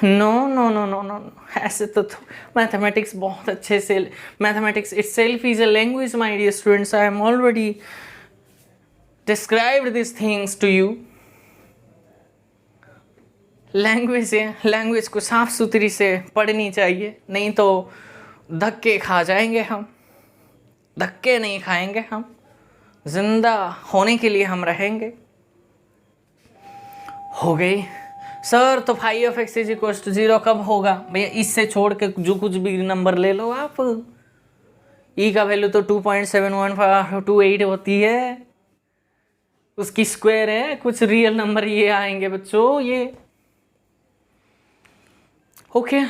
No no no no no, ऐसे तो मैथमेटिक्स बहुत अच्छे से, mathematics itself is a language my dear students. I am already described this things to you. Language है, लैंग्वेज को साफ सुथरी से पढ़नी चाहिए, नहीं तो धक्के खा जाएंगे हम। धक्के नहीं खाएंगे हम, जिंदा होने के लिए हम रहेंगे। हो गई सर। तो phi of x is equal to 0 कब होगा? भैया इससे छोड़ के जो कुछ भी नंबर ले लो आप। ई का वैल्यू तो 2.71528 होती है, उसकी स्क्वायर है। कुछ रियल नंबर ये आएंगे बच्चों ये। ओके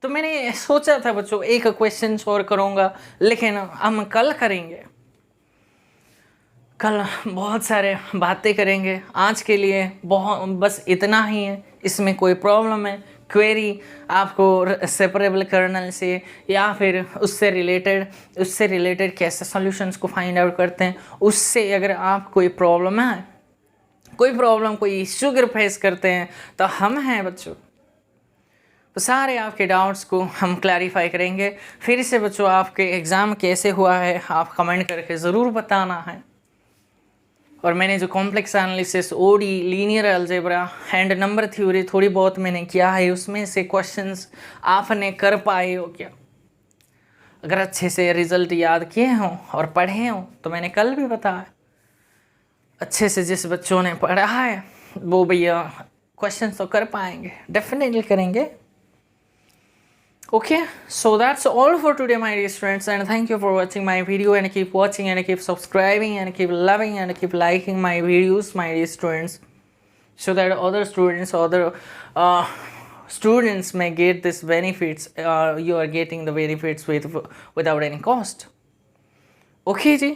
तो मैंने सोचा था बच्चों एक क्वेश्चन और करूंगा, लेकिन हम कल करेंगे। कल बहुत सारे बातें करेंगे। आज के लिए बहुत बस इतना ही है। इसमें कोई प्रॉब्लम है, क्वेरी आपको सेपरेबल कर्नल से या फिर उससे रिलेटेड कैसे सॉल्यूशंस को फाइंड आउट करते हैं, उससे अगर आप कोई प्रॉब्लम है, कोई इश्यू अगर फेस करते हैं तो हम हैं बच्चों। तो सारे आपके डाउट्स को हम क्लैरिफाई करेंगे। फिर से बच्चों आपके एग्ज़ाम कैसे हुआ है आप कमेंट करके ज़रूर बताना है। और मैंने जो complex analysis, ODE, linear algebra and number theory थोड़ी बहुत मैंने किया है, उसमें से क्वेश्चंस आपने कर पाए हो क्या? अगर अच्छे से रिजल्ट याद किए हों और पढ़े हों तो मैंने कल भी बताया, अच्छे से जिस बच्चों ने पढ़ा है वो भैया क्वेश्चंस तो कर पाएंगे, डेफिनेटली करेंगे। Okay, so that's all for today my dear students, and thank you for watching my video, and keep watching and keep subscribing and keep loving and keep liking my videos my dear students, so that other students may get this benefits. You are getting the benefits without any cost. Okay ji.